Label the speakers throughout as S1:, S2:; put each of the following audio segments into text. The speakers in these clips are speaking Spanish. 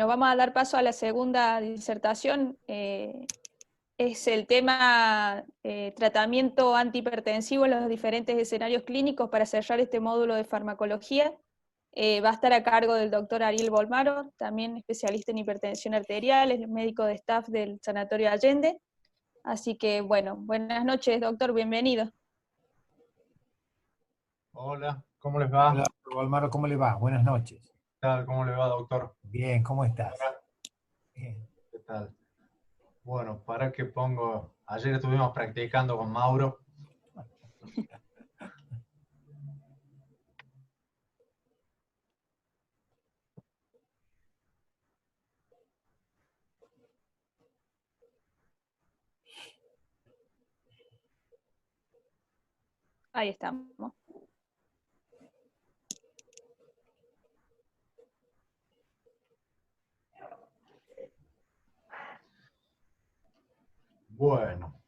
S1: Vamos a dar paso a la segunda disertación. Es el tema tratamiento antihipertensivo en los diferentes escenarios clínicos para cerrar este módulo de farmacología. Va a estar a cargo del doctor Ariel Bolmaro, también especialista en hipertensión arterial, es médico de staff del Sanatorio Allende. Así que, bueno, buenas noches, doctor, bienvenido.
S2: Hola, ¿cómo les va?
S3: Hola, Bolmaro, ¿cómo le va? Buenas noches.
S2: ¿Qué tal? ¿Cómo le va, doctor?
S3: Bien, ¿cómo estás?
S2: Hola.
S3: Bien.
S2: ¿Qué tal? Bueno, para que pongo... Ayer estuvimos practicando con Mauro.
S1: Ahí estamos.
S2: Bueno,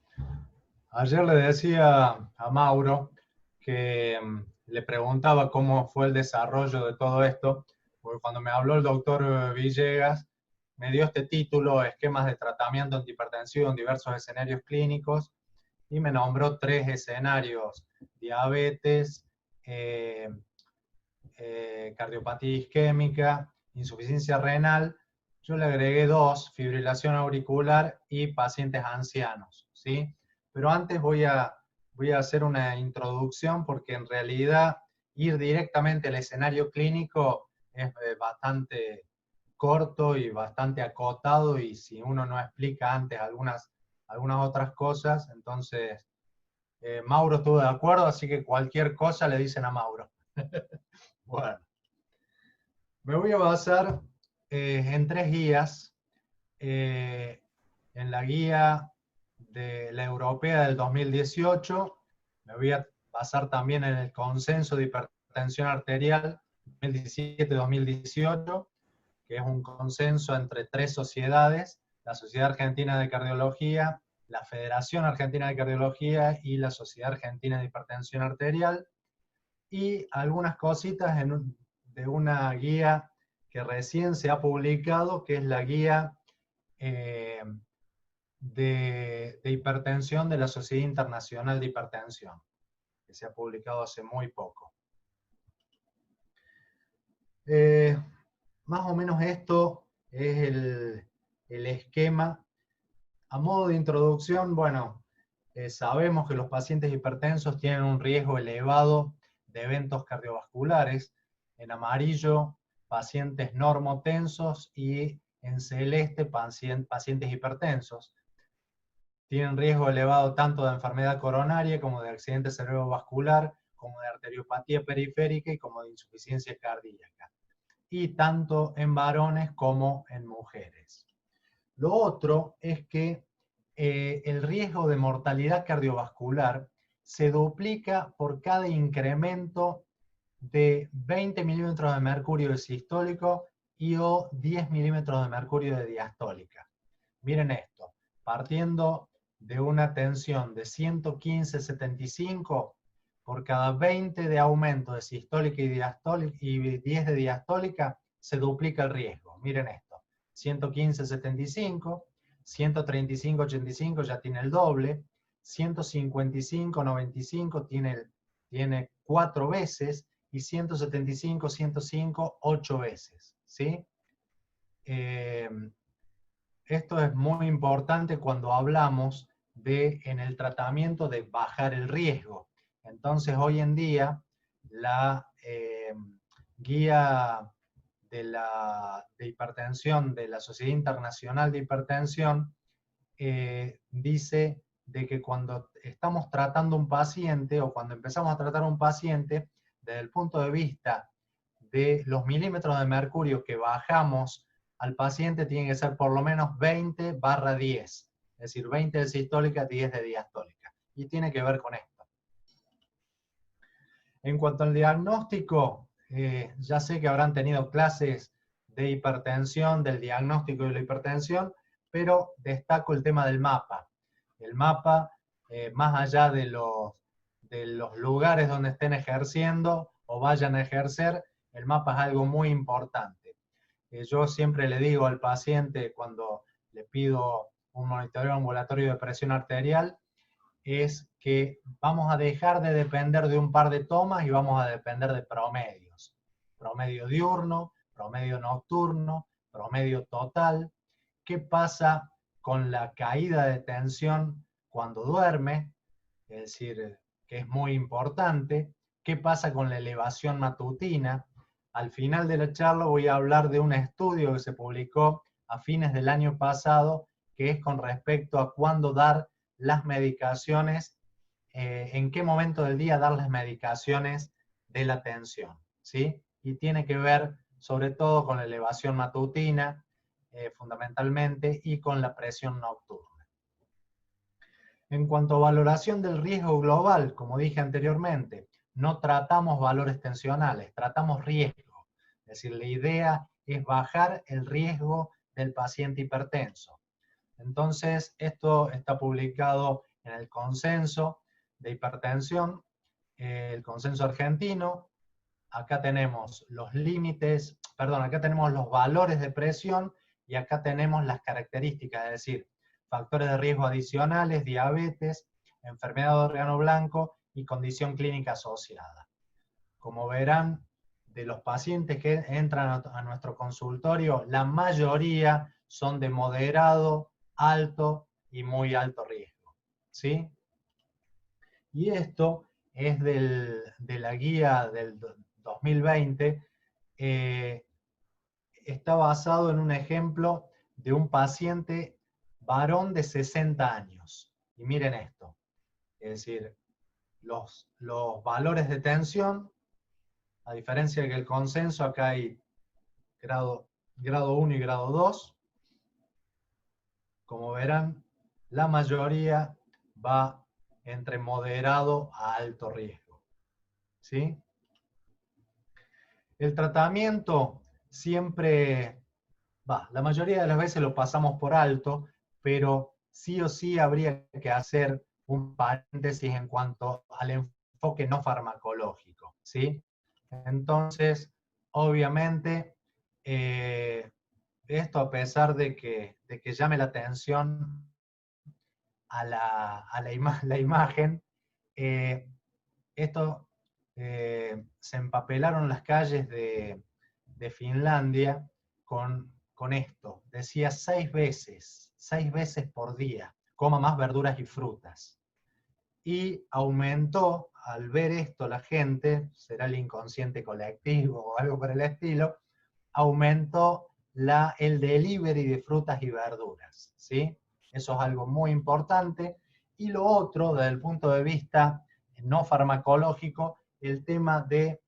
S2: ayer le decía a Mauro que le preguntaba cómo fue el desarrollo de todo esto, porque cuando me habló el doctor Villegas, me dio este título, Esquemas de tratamiento antihipertensivo en diversos escenarios clínicos, y me nombró 3 escenarios: diabetes, cardiopatía isquémica, insuficiencia renal. Yo le agregué 2, fibrilación auricular y pacientes ancianos, ¿sí? Pero antes voy a hacer una introducción, porque en realidad ir directamente al escenario clínico es bastante corto y bastante acotado, y si uno no explica antes algunas otras cosas, entonces Mauro estuvo de acuerdo, así que cualquier cosa le dicen a Mauro. Bueno, me voy a basar en 3 guías. En la guía de la europea del 2018, me voy a basar también en el consenso de hipertensión arterial 2017-2018, que es un consenso entre 3 sociedades: la Sociedad Argentina de Cardiología, la Federación Argentina de Cardiología y la Sociedad Argentina de Hipertensión Arterial, y algunas cositas de una guía que recién se ha publicado, que es la guía de hipertensión de la Sociedad Internacional de Hipertensión, que se ha publicado hace muy poco. Más o menos esto es el esquema. A modo de introducción, bueno, sabemos que los pacientes hipertensos tienen un riesgo elevado de eventos cardiovasculares. En amarillo, pacientes normotensos, y en celeste, pacientes hipertensos. Tienen riesgo elevado tanto de enfermedad coronaria, como de accidente cerebrovascular, como de arteriopatía periférica y como de insuficiencia cardíaca. Y tanto en varones como en mujeres. Lo otro es que el riesgo de mortalidad cardiovascular se duplica por cada incremento de 20 milímetros de mercurio de sistólico y o 10 milímetros de mercurio de diastólica. Miren esto, partiendo de una tensión de 115/75, por cada 20 de aumento de sistólica y 10 de diastólica, se duplica el riesgo. Miren esto, 115/75, 135/85 ya tiene el doble, 155/95 tiene 4 veces, y 175/105, 8 veces, ¿sí? Esto es muy importante cuando hablamos en el tratamiento de bajar el riesgo. Entonces, hoy en día, la guía de hipertensión de la Sociedad Internacional de Hipertensión dice de que cuando estamos tratando un paciente, o cuando empezamos a tratar un paciente, desde el punto de vista de los milímetros de mercurio que bajamos al paciente, tiene que ser por lo menos 20/10, es decir, 20 de sistólica, 10 de diastólica, y tiene que ver con esto. En cuanto al diagnóstico, ya sé que habrán tenido clases de hipertensión, del diagnóstico de la hipertensión, pero destaco el tema del mapa. El mapa, más allá de los lugares donde estén ejerciendo o vayan a ejercer, el mapa es algo muy importante. Yo siempre le digo al paciente cuando le pido un monitoreo ambulatorio de presión arterial, es que vamos a dejar de depender de un par de tomas y vamos a depender de promedios. Promedio diurno, promedio nocturno, promedio total. ¿Qué pasa con la caída de tensión cuando duerme? Es decir, que es muy importante. ¿Qué pasa con la elevación matutina? Al final de la charla voy a hablar de un estudio que se publicó a fines del año pasado, que es con respecto a cuándo dar las medicaciones, en qué momento del día dar las medicaciones de la tensión, ¿sí? Y tiene que ver sobre todo con la elevación matutina, fundamentalmente, y con la presión nocturna. En cuanto a valoración del riesgo global, como dije anteriormente, no tratamos valores tensionales, tratamos riesgo. Es decir, la idea es bajar el riesgo del paciente hipertenso. Entonces, esto está publicado en el consenso de hipertensión, el consenso argentino. Acá tenemos los límites, perdón, acá tenemos los valores de presión y acá tenemos las características, es decir, factores de riesgo adicionales, diabetes, enfermedad de órgano blanco y condición clínica asociada. Como verán, de los pacientes que entran a nuestro consultorio, la mayoría son de moderado, alto y muy alto riesgo, ¿sí? Y esto es de la guía del 2020, está basado en un ejemplo de un paciente varón de 60 años. Y miren esto, es decir, los valores de tensión, a diferencia de que el consenso, acá hay grado 1 y grado 2, como verán, la mayoría va entre moderado a alto riesgo, ¿sí? El tratamiento siempre, la mayoría de las veces lo pasamos por alto, pero sí o sí habría que hacer un paréntesis en cuanto al enfoque no farmacológico, ¿sí? Entonces, obviamente, esto a pesar de que llame la atención a la imagen, esto se empapelaron las calles de Finlandia con esto. Decía 6 veces por día, coma más verduras y frutas. Y aumentó, al ver esto la gente, será el inconsciente colectivo o algo por el estilo, aumentó el delivery de frutas y verduras, ¿sí? Eso es algo muy importante. Y lo otro, desde el punto de vista no farmacológico, el tema de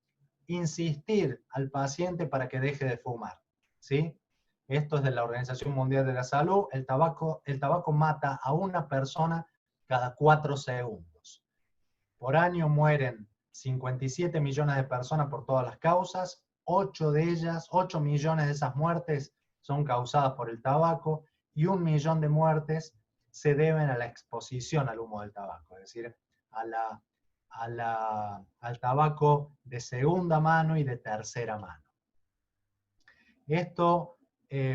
S2: insistir al paciente para que deje de fumar, ¿sí? Esto es de la Organización Mundial de la Salud. El tabaco mata a una persona cada 4 segundos. Por año mueren 57 millones de personas por todas las causas. 8 millones de esas muertes son causadas por el tabaco y 1 millón de muertes se deben a la exposición al humo del tabaco, es decir, al tabaco de segunda mano y de tercera mano. Esto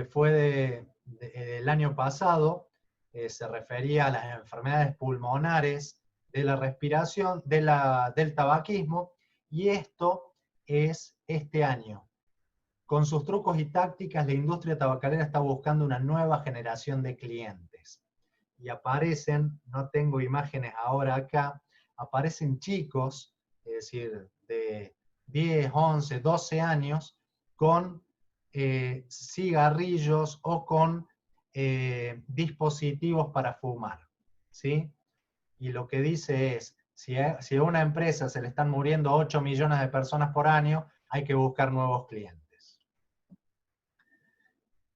S2: fue del año pasado, se refería a las enfermedades pulmonares de la respiración, del tabaquismo, y esto es este año. Con sus trucos y tácticas, la industria tabacalera está buscando una nueva generación de clientes. Y aparecen, no tengo imágenes ahora acá, aparecen chicos, es decir, de 10, 11, 12 años, con cigarrillos o con dispositivos para fumar, ¿sí? Y lo que dice es, si a una empresa se le están muriendo 8 millones de personas por año, hay que buscar nuevos clientes.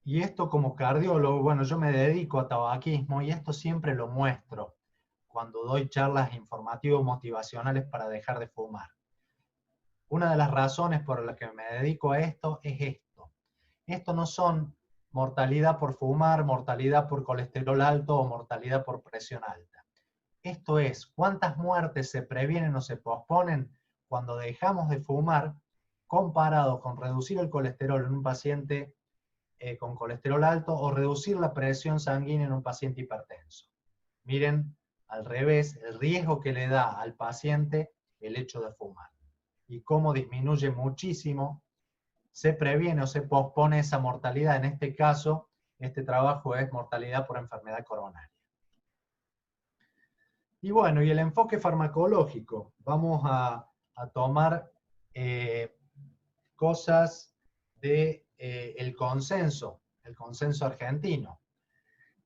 S2: Y esto como cardiólogo, bueno, yo me dedico a tabaquismo y esto siempre lo muestro cuando doy charlas informativos motivacionales para dejar de fumar. Una de las razones por las que me dedico a esto es esto. Esto no son mortalidad por fumar, mortalidad por colesterol alto o mortalidad por presión alta. Esto es, cuántas muertes se previenen o se posponen cuando dejamos de fumar comparado con reducir el colesterol en un paciente con colesterol alto o reducir la presión sanguínea en un paciente hipertenso. Miren, al revés, el riesgo que le da al paciente el hecho de fumar y cómo disminuye muchísimo, se previene o se pospone esa mortalidad. En este caso, este trabajo es mortalidad por enfermedad coronaria. Y bueno, y el enfoque farmacológico. Vamos a tomar cosas del el consenso argentino.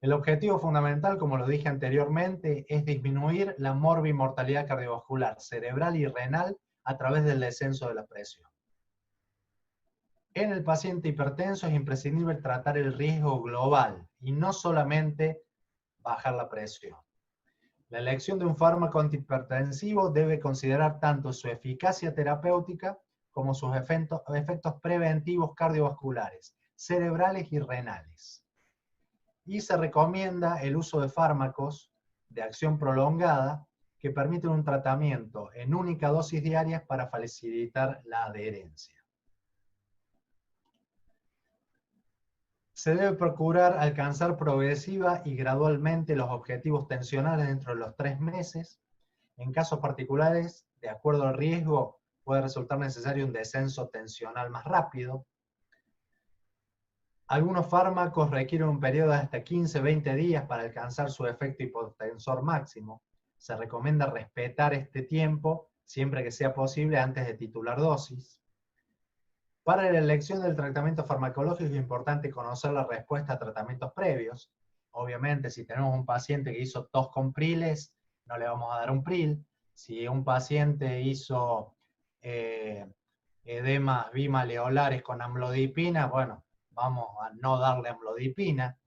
S2: El objetivo fundamental, como lo dije anteriormente, es disminuir la morbimortalidad cardiovascular, cerebral y renal a través del descenso de la presión. En el paciente hipertenso es imprescindible tratar el riesgo global y no solamente bajar la presión. La elección de un fármaco antihipertensivo debe considerar tanto su eficacia terapéutica como sus efectos preventivos cardiovasculares, cerebrales y renales. Y se recomienda el uso de fármacos de acción prolongada que permiten un tratamiento en única dosis diarias para facilitar la adherencia. Se debe procurar alcanzar progresiva y gradualmente los objetivos tensionales dentro de los 3 meses. En casos particulares, de acuerdo al riesgo, puede resultar necesario un descenso tensional más rápido. Algunos fármacos requieren un periodo de hasta 15-20 días para alcanzar su efecto hipotensor máximo. Se recomienda respetar este tiempo siempre que sea posible antes de titular dosis. Para la elección del tratamiento farmacológico es importante conocer la respuesta a tratamientos previos. Obviamente, si tenemos un paciente que hizo tos con priles, no le vamos a dar un pril. Si un paciente hizo edemas bimaleolares con amlodipina, bueno, vamos a no darle amlodipina.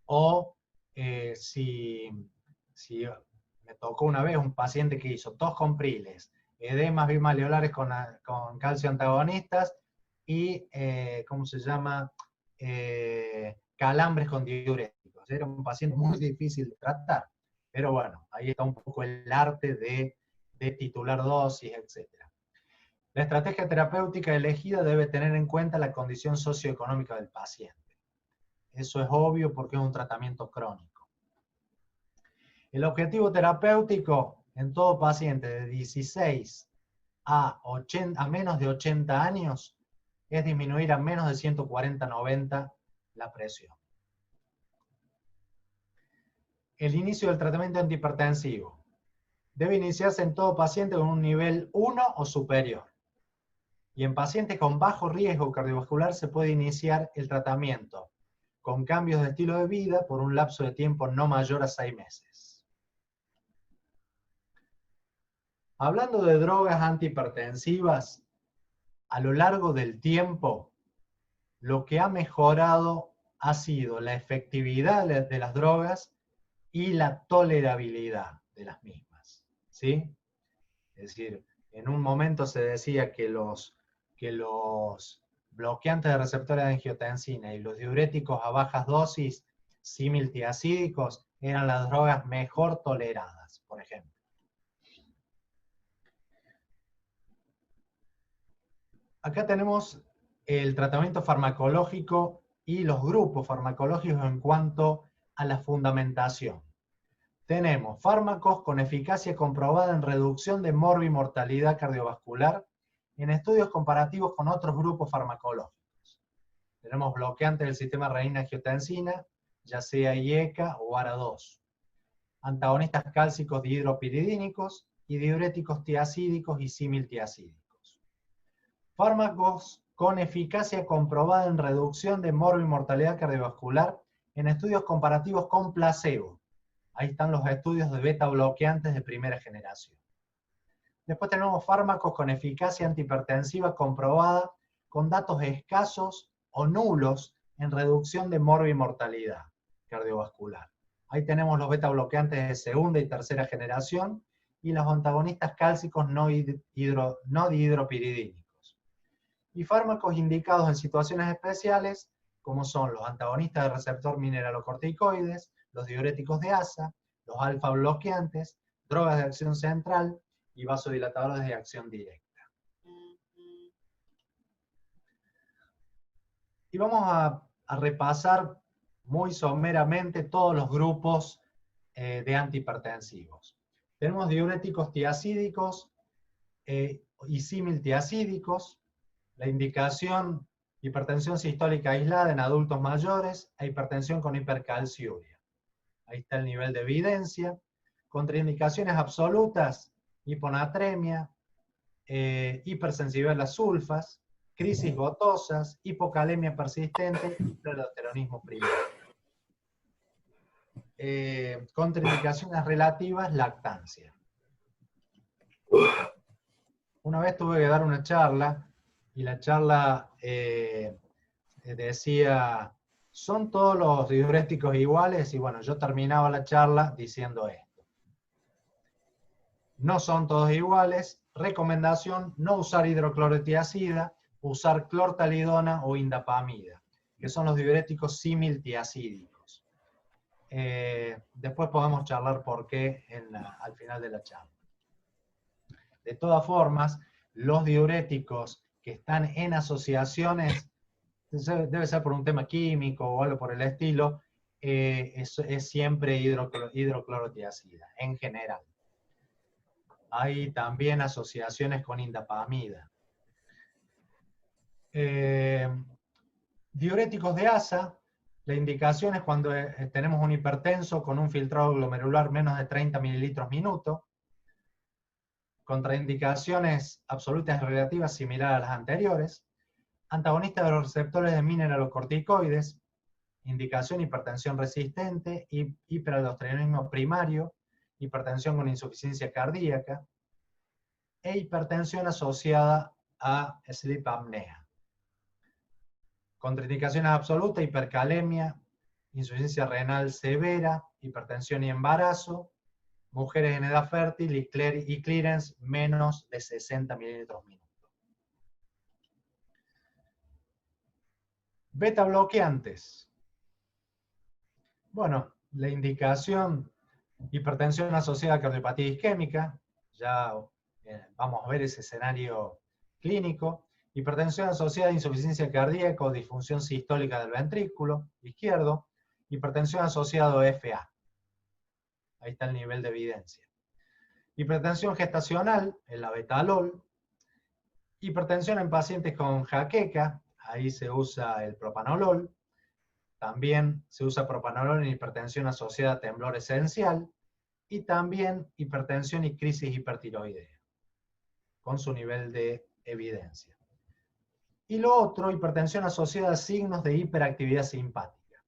S2: O si me tocó una vez un paciente que hizo tos con priles, edemas bimaleolares con calcio antagonistas, y, ¿cómo se llama? Calambres con diuréticos. Era un paciente muy difícil de tratar, pero bueno, ahí está un poco el arte de titular dosis, etc. La estrategia terapéutica elegida debe tener en cuenta la condición socioeconómica del paciente. Eso es obvio porque es un tratamiento crónico. El objetivo terapéutico en todo paciente de 16 a menos de 80 años es disminuir a menos de 140/90 la presión. El inicio del tratamiento antihipertensivo debe iniciarse en todo paciente con un nivel 1 o superior. Y en pacientes con bajo riesgo cardiovascular se puede iniciar el tratamiento con cambios de estilo de vida por un lapso de tiempo no mayor a 6 meses. Hablando de drogas antihipertensivas, a lo largo del tiempo, lo que ha mejorado ha sido la efectividad de las drogas y la tolerabilidad de las mismas, ¿sí? Es decir, en un momento se decía que los bloqueantes de receptores de angiotensina y los diuréticos a bajas dosis, similtiazídicos, eran las drogas mejor toleradas, por ejemplo. Acá tenemos el tratamiento farmacológico y los grupos farmacológicos en cuanto a la fundamentación. Tenemos fármacos con eficacia comprobada en reducción de morbimortalidad cardiovascular en estudios comparativos con otros grupos farmacológicos. Tenemos bloqueantes del sistema renina-angiotensina, ya sea IECA o ARA2. Antagonistas cálcicos dihidropiridínicos y diuréticos tiacídicos y similtiacídicos. Fármacos con eficacia comprobada en reducción de morbimortalidad cardiovascular en estudios comparativos con placebo. Ahí están los estudios de beta bloqueantes de primera generación. Después tenemos fármacos con eficacia antihipertensiva comprobada con datos escasos o nulos en reducción de morbimortalidad cardiovascular. Ahí tenemos los beta bloqueantes de segunda y tercera generación y los antagonistas cálcicos no dihidropiridínicos. Y fármacos indicados en situaciones especiales, como son los antagonistas del receptor mineralocorticoides, los diuréticos de ASA, los alfa bloqueantes, drogas de acción central y vasodilatadores de acción directa. Y vamos a repasar muy someramente todos los grupos de antihipertensivos. Tenemos diuréticos tiacídicos y similtiacídicos. La indicación: hipertensión sistólica aislada en adultos mayores e hipertensión con hipercalciuria. Ahí está el nivel de evidencia. Contraindicaciones absolutas: hiponatremia, hipersensibilidad a las sulfas, crisis gotosas, hipocalemia persistente y hiperaldosteronismo primario. Contraindicaciones relativas: lactancia. Una vez tuve que dar una charla, y la charla decía: ¿son todos los diuréticos iguales? Y bueno, yo terminaba la charla diciendo esto: no son todos iguales. Recomendación: no usar hidroclorotiazida, usar clortalidona o indapamida, que son los diuréticos similtiacídicos. Después podemos charlar por qué al final de la charla. De todas formas, los diuréticos que están en asociaciones, debe ser por un tema químico o algo por el estilo, es siempre hidroclorotiazida, en general. Hay también asociaciones con indapamida. Diuréticos de asa, la indicación es cuando tenemos un hipertenso con un filtrado glomerular menos de 30 mililitros minuto. Contraindicaciones absolutas y relativas similares a las anteriores. Antagonistas de los receptores de mineralocorticoides. Indicación: hipertensión resistente, hiperaldosteronismo primario, hipertensión con insuficiencia cardíaca e hipertensión asociada a sleep apnea. Contraindicaciones absolutas: hipercalemia, insuficiencia renal severa, hipertensión y embarazo, mujeres en edad fértil y clearance menos de 60 mililitros minuto. Beta bloqueantes. Bueno, la indicación: hipertensión asociada a cardiopatía isquémica, ya vamos a ver ese escenario clínico. Hipertensión asociada a insuficiencia cardíaca o disfunción sistólica del ventrículo izquierdo. Hipertensión asociada a FA. Ahí está el nivel de evidencia. Hipertensión gestacional, el labetalol. Hipertensión en pacientes con jaqueca, ahí se usa el propanolol. También se usa propanolol en hipertensión asociada a temblor esencial. Y también hipertensión y crisis hipertiroidea, con su nivel de evidencia. Y lo otro: hipertensión asociada a signos de hiperactividad simpática.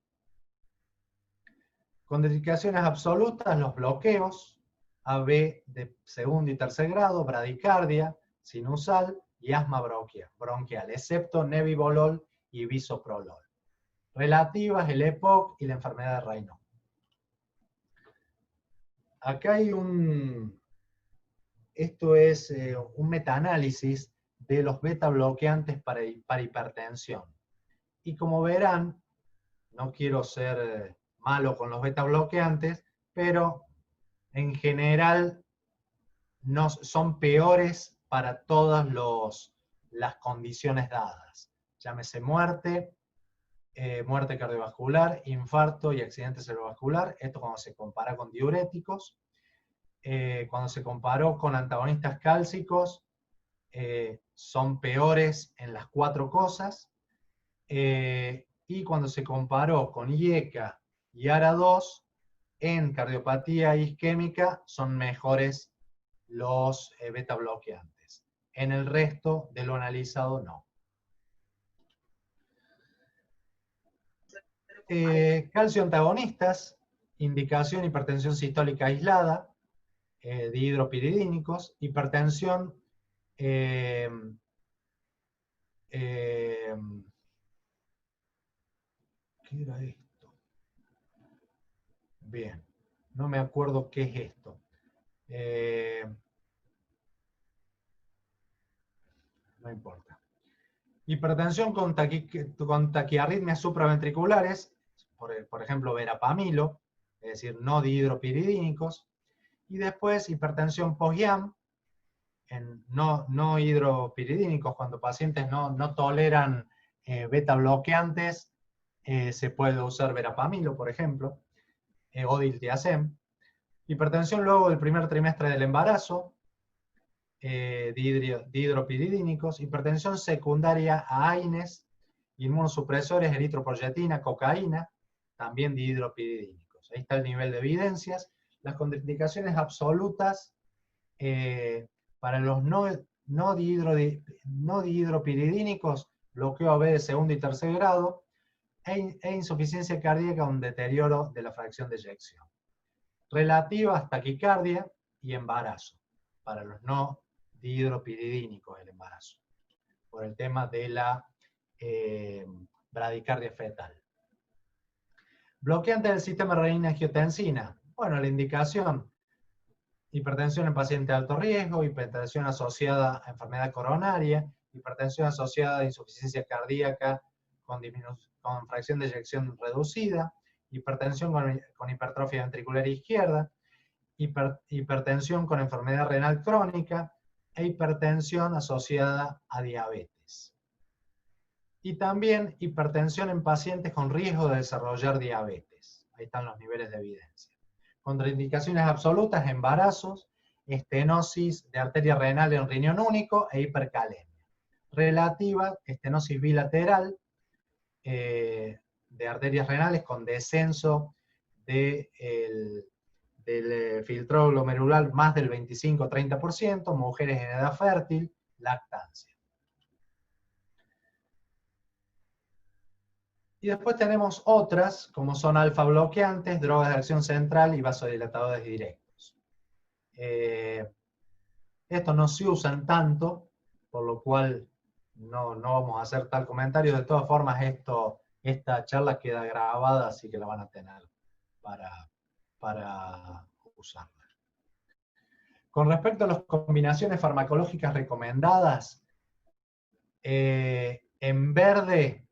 S2: Contraindicaciones absolutas: los bloqueos, AB de segundo y tercer grado, bradicardia, sinusal y asma bronquial, excepto nebivolol y bisoprolol. Relativas: el EPOC y la enfermedad de Raynaud. Acá hay esto es un metaanálisis de los beta bloqueantes para hipertensión. Y como verán, no quiero ser malo con los beta bloqueantes, pero en general no, son peores para todas las condiciones dadas. Llámese muerte, muerte cardiovascular, infarto y accidente cerebrovascular. Esto cuando se compara con diuréticos. Cuando se comparó con antagonistas cálcicos, son peores en las 4 cosas. Y cuando se comparó con IECA y ARA2, en cardiopatía isquémica son mejores los beta bloqueantes. En el resto de lo analizado, no. Calcio antagonistas, indicación: hipertensión sistólica aislada, de hidropiridínicos, hipertensión ¿qué era esto? Bien, no me acuerdo qué es esto. No importa. Hipertensión con taquiarritmias supraventriculares, por ejemplo, verapamilo, es decir, no dihidropiridínicos. Y después hipertensión post-IAM, no hidropiridínicos, cuando pacientes no toleran beta bloqueantes se puede usar verapamilo, por ejemplo, o diltiazem. Hipertensión luego del primer trimestre del embarazo, dihidropiridínicos. Hipertensión secundaria a AINES, inmunosupresores, eritropoyetina, cocaína, también dihidropiridínicos. Ahí está el nivel de evidencias. Las contraindicaciones absolutas para los no dihidropiridínicos, bloqueo AB de segundo y tercer grado, e insuficiencia cardíaca con deterioro de la fracción de eyección. Relativas, taquicardia y embarazo, para los no dihidropiridínicos el embarazo, por el tema de la bradicardia fetal. Bloqueante del sistema renina-angiotensina. Bueno, la indicación: hipertensión en paciente de alto riesgo, hipertensión asociada a enfermedad coronaria, hipertensión asociada a insuficiencia cardíaca con fracción de eyección reducida, hipertensión con hipertrofia ventricular izquierda, hipertensión con enfermedad renal crónica e hipertensión asociada a diabetes. Y también hipertensión en pacientes con riesgo de desarrollar diabetes. Ahí están los niveles de evidencia. Contraindicaciones absolutas: embarazos, estenosis de arteria renal en riñón único e hipercalemia. Relativa, estenosis bilateral de arterias renales con descenso del filtrado glomerular más del 25-30%, mujeres en edad fértil, lactancia. Y después tenemos otras, como son alfa bloqueantes, drogas de acción central y vasodilatadores directos. Estos no se usan tanto, por lo cual no vamos a hacer tal comentario. De todas formas, esta charla queda grabada, así que la van a tener para usarla. Con respecto a las combinaciones farmacológicas recomendadas, en verde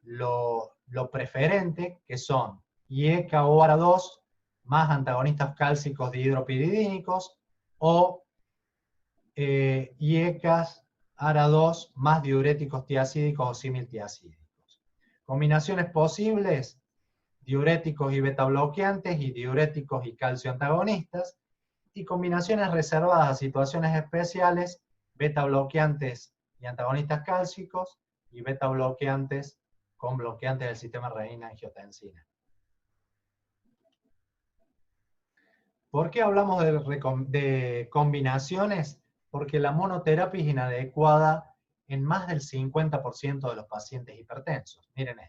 S2: lo preferente, que son IECA o ARA2 más antagonistas cálcicos dihidropiridínicos, o IECAS ARA2 más diuréticos tiacídicos o similtiacídicos. Combinaciones posibles: diuréticos y beta bloqueantes, y diuréticos y calcio antagonistas, y combinaciones reservadas a situaciones especiales: beta bloqueantes y antagonistas cálcicos, y beta bloqueantes con bloqueantes del sistema renina-angiotensina. ¿Por qué hablamos de combinaciones? Porque la monoterapia es inadecuada en más del 50% de los pacientes hipertensos. Miren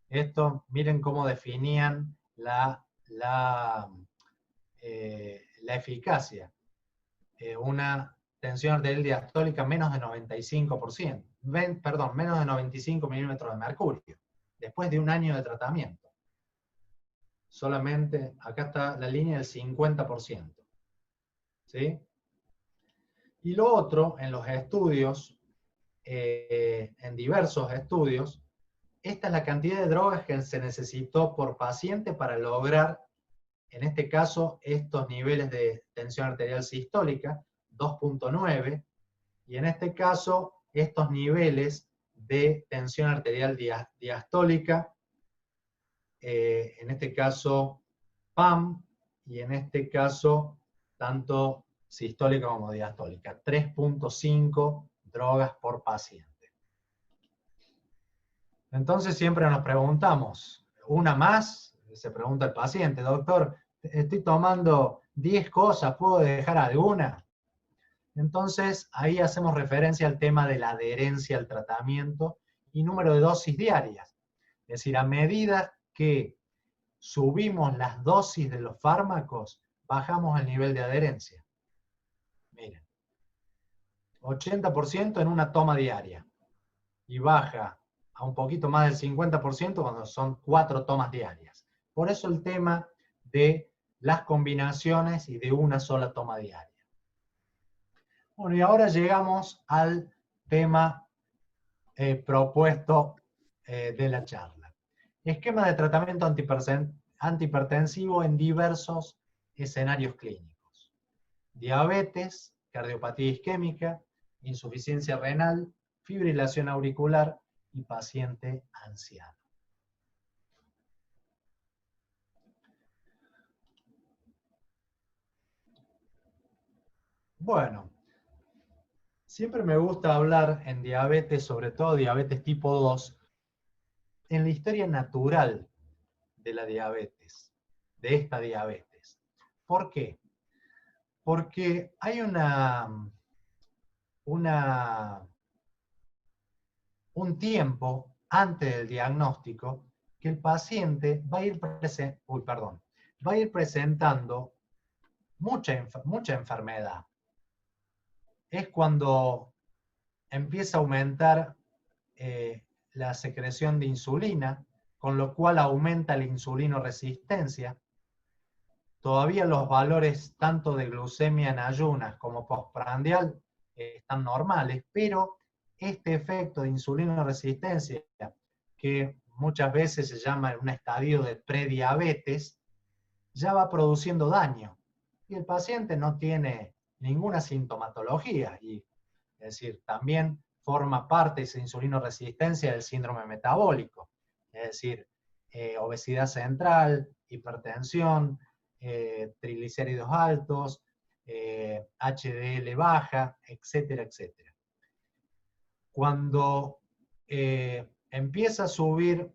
S2: esto. Miren cómo definían la eficacia. Una tensión arterial diastólica menos de 95%. Menos de 95 milímetros de mercurio, después de un año de tratamiento. Solamente, acá está la línea del 50%. ¿Sí? Y lo otro, en los estudios, en diversos estudios, esta es la cantidad de drogas que se necesitó por paciente para lograr, en este caso, estos niveles de tensión arterial sistólica, 2.9, y en este caso, estos niveles de tensión arterial diastólica, en este caso PAM, y en este caso tanto sistólica como diastólica, 3.5 drogas por paciente. Entonces siempre nos preguntamos, ¿una más? Se pregunta el paciente: doctor, estoy tomando 10 cosas, ¿puedo dejar alguna? Entonces, ahí hacemos referencia al tema de la adherencia al tratamiento y número de dosis diarias. Es decir, a medida que subimos las dosis de los fármacos, bajamos el nivel de adherencia. Miren, 80% en una toma diaria, y baja a un poquito más del 50% cuando son 4 tomas diarias. Por eso el tema de las combinaciones y de una sola toma diaria. Bueno, y ahora llegamos al tema propuesto de la charla. Esquema de tratamiento antihipertensivo en diversos escenarios clínicos: diabetes, cardiopatía isquémica, insuficiencia renal, fibrilación auricular y paciente anciano. Bueno, siempre me gusta hablar en diabetes, sobre todo diabetes tipo 2, en la historia natural de la diabetes, de esta diabetes. ¿Por qué? Porque hay un tiempo antes del diagnóstico que el paciente va a ir, va a ir presentando mucha enfermedad. Es cuando empieza a aumentar la secreción de insulina, con lo cual aumenta la insulinoresistencia. Todavía los valores tanto de glucemia en ayunas como postprandial están normales, pero este efecto de insulinoresistencia, que muchas veces se llama un estadio de prediabetes, ya va produciendo daño. Y el paciente no tiene ninguna sintomatología, y es decir, también forma parte de esa insulinoresistencia del síndrome metabólico, es decir, obesidad central, hipertensión, triglicéridos altos, HDL baja, etcétera, etcétera. Cuando empieza a subir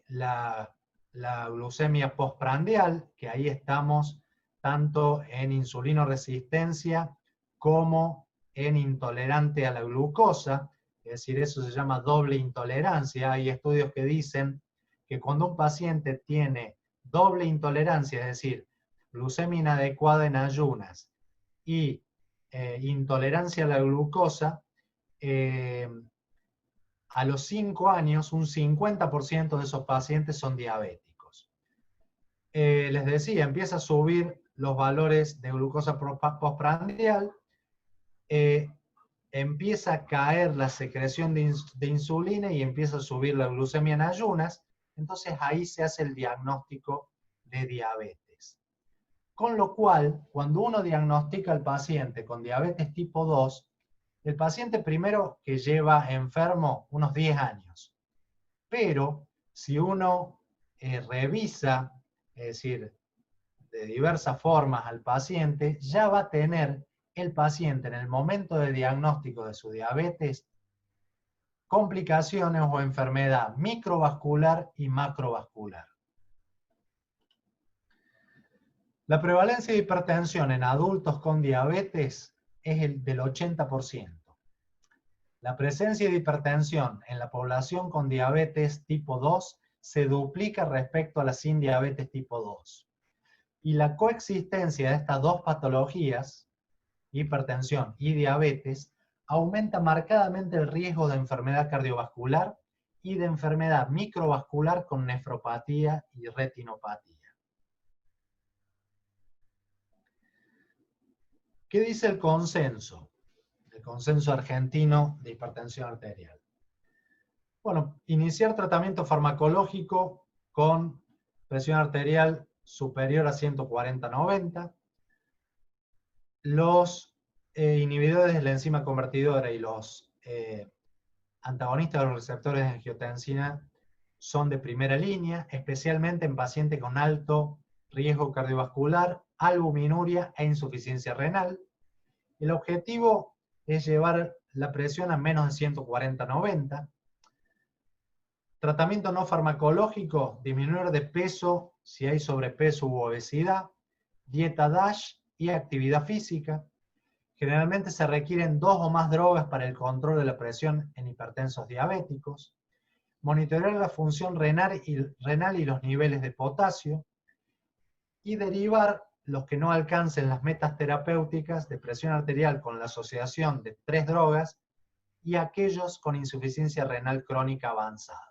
S2: la glucemia postprandial, que ahí estamos tanto en insulinoresistencia como en intolerante a la glucosa, es decir, eso se llama doble intolerancia. Hay estudios que dicen que cuando un paciente tiene doble intolerancia, es decir, glucemia inadecuada en ayunas y intolerancia a la glucosa, a los 5 años un 50% de esos pacientes son diabéticos. Les decía, empieza a subir los valores de glucosa postprandial, empieza a caer la secreción de insulina y empieza a subir la glucemia en ayunas, entonces ahí se hace el diagnóstico de diabetes. Con lo cual, cuando uno diagnostica al paciente con diabetes tipo 2, el paciente primero que lleva enfermo unos 10 años, pero si uno revisa, es decir, de diversas formas al paciente, ya va a tener el paciente en el momento de diagnóstico de su diabetes complicaciones o enfermedad microvascular y macrovascular. La prevalencia de hipertensión en adultos con diabetes es el del 80%. La presencia de hipertensión en la población con diabetes tipo 2 se duplica respecto a la sin diabetes tipo 2. Y la coexistencia de estas dos patologías, hipertensión y diabetes, aumenta marcadamente el riesgo de enfermedad cardiovascular y de enfermedad microvascular con nefropatía y retinopatía. ¿Qué dice el consenso? El consenso argentino de hipertensión arterial. Bueno, iniciar tratamiento farmacológico con presión arterial superior a 140/90. Los inhibidores de la enzima convertidora y los antagonistas de los receptores de angiotensina son de primera línea, especialmente en pacientes con alto riesgo cardiovascular, albuminuria e insuficiencia renal. El objetivo es llevar la presión a menos de 140/90. Tratamiento no farmacológico, disminuir de peso si hay sobrepeso u obesidad, dieta DASH y actividad física. Generalmente se requieren 2 o más drogas para el control de la presión en hipertensos diabéticos. Monitorear la función renal y los niveles de potasio. Y derivar los que no alcancen las metas terapéuticas de presión arterial con la asociación de 3 drogas y aquellos con insuficiencia renal crónica avanzada.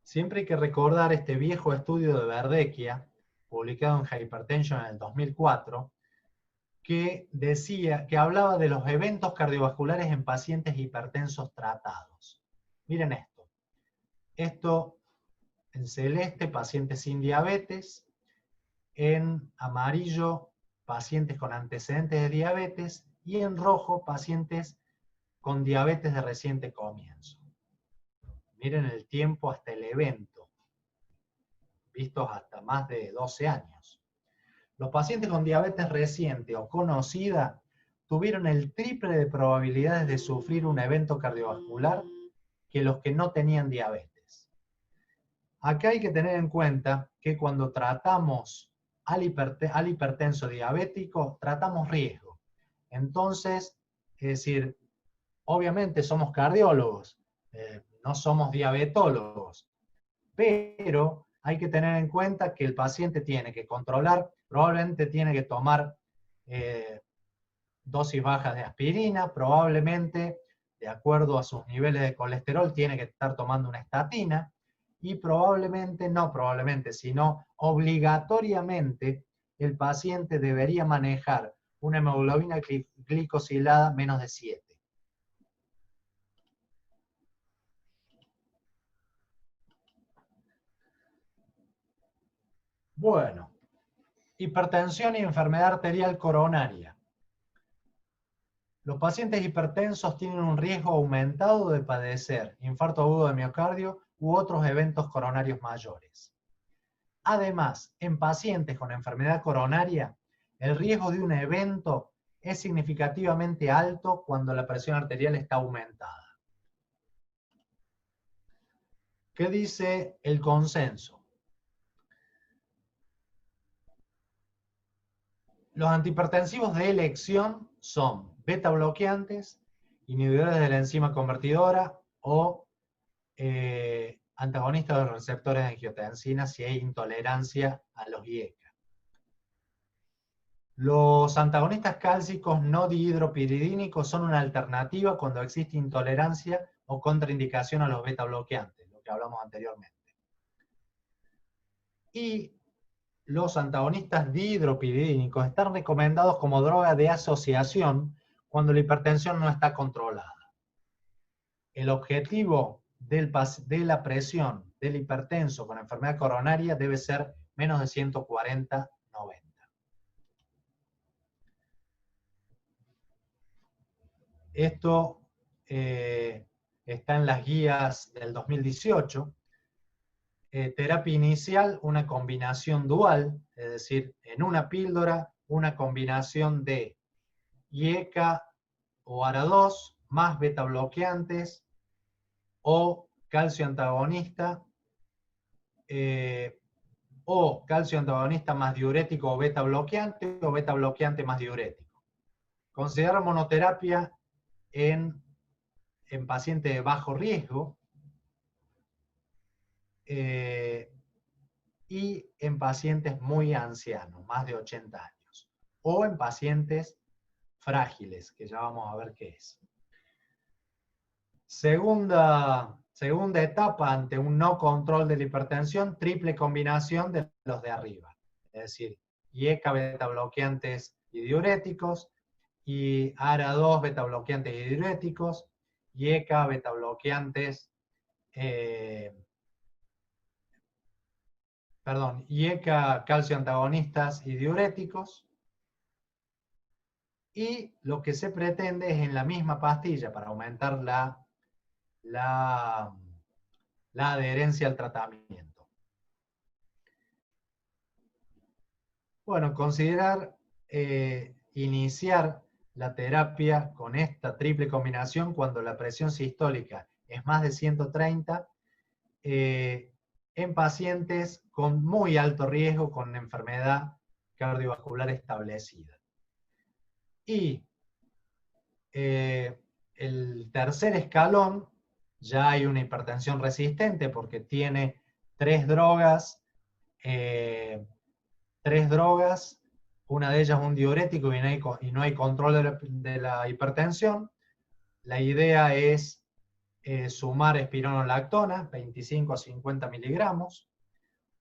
S2: Siempre hay que recordar este viejo estudio de Verdecchia, publicado en Hypertension en el 2004, que hablaba de los eventos cardiovasculares en pacientes hipertensos tratados. Miren esto. Esto en celeste, pacientes sin diabetes. En amarillo, pacientes con antecedentes de diabetes. Y en rojo, pacientes con diabetes de reciente comienzo. Miren el tiempo hasta el evento, vistos hasta más de 12 años. Los pacientes con diabetes reciente o conocida tuvieron el triple de probabilidades de sufrir un evento cardiovascular que los que no tenían diabetes. Acá hay que tener en cuenta que cuando tratamos al hipertenso diabético, tratamos riesgo. Entonces, es decir, obviamente somos cardiólogos, no somos diabetólogos, pero hay que tener en cuenta que el paciente tiene que controlar, probablemente tiene que tomar dosis bajas de aspirina, probablemente, de acuerdo a sus niveles de colesterol, tiene que estar tomando una estatina, y probablemente, no probablemente, sino obligatoriamente, el paciente debería manejar una hemoglobina glicosilada menos de 7. Bueno, hipertensión y enfermedad arterial coronaria. Los pacientes hipertensos tienen un riesgo aumentado de padecer infarto agudo de miocardio u otros eventos coronarios mayores. Además, en pacientes con enfermedad coronaria, el riesgo de un evento es significativamente alto cuando la presión arterial está aumentada. ¿Qué dice el consenso? Los antihipertensivos de elección son beta bloqueantes, inhibidores de la enzima convertidora o antagonistas de los receptores de angiotensina si hay intolerancia a los IECA. Los antagonistas cálcicos no dihidropiridínicos son una alternativa cuando existe intolerancia o contraindicación a los beta bloqueantes, lo que hablamos anteriormente. Y los antagonistas dihidropiridínicos están recomendados como droga de asociación cuando la hipertensión no está controlada. El objetivo de la presión del hipertenso con enfermedad coronaria debe ser menos de 140/90. Esto está en las guías del 2018. Terapia inicial, una combinación dual, es decir, en una píldora, una combinación de IECA o ARA2 más beta bloqueantes o calcio antagonista más diurético o beta bloqueante más diurético. Considerar monoterapia en pacientes de bajo riesgo y en pacientes muy ancianos, más de 80 años, o en pacientes frágiles, que ya vamos a ver qué es. Segunda etapa ante un no control de la hipertensión, triple combinación de los de arriba, es decir, IECA beta bloqueantes y diuréticos, y ARA2 beta bloqueantes y diuréticos, IECA beta bloqueantes, IECA calcio antagonistas y diuréticos, y lo que se pretende es en la misma pastilla para aumentar la adherencia al tratamiento. Bueno, considerar iniciar la terapia con esta triple combinación cuando la presión sistólica es más de 130 en pacientes con muy alto riesgo con enfermedad cardiovascular establecida. Y el tercer escalón, ya hay una hipertensión resistente porque tiene tres drogas, una de ellas un diurético y no hay control de la hipertensión. La idea es sumar espironolactona, 25 a 50 miligramos,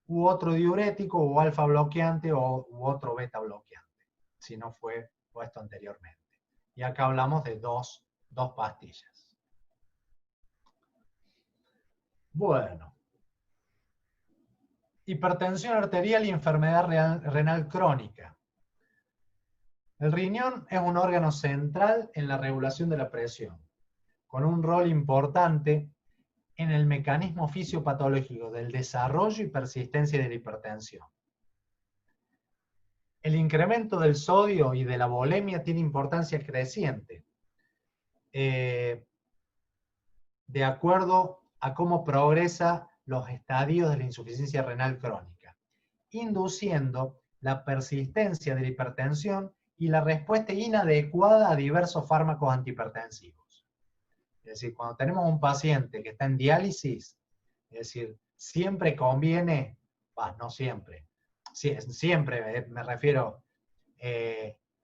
S2: u otro diurético, o alfa bloqueante, u otro beta bloqueante, si no fue puesto anteriormente. Y acá hablamos de dos pastillas. Bueno. Hipertensión arterial y enfermedad renal crónica. El riñón es un órgano central en la regulación de la presión, con un rol importante en el mecanismo fisiopatológico del desarrollo y persistencia de la hipertensión. el incremento del sodio y de la volemia tiene importancia creciente, de acuerdo a cómo progresa los estadios de la insuficiencia renal crónica, induciendo la persistencia de la hipertensión y la respuesta inadecuada a diversos fármacos antihipertensivos. Es decir, cuando tenemos un paciente que está en diálisis, es decir, siempre conviene, no siempre, siempre me refiero,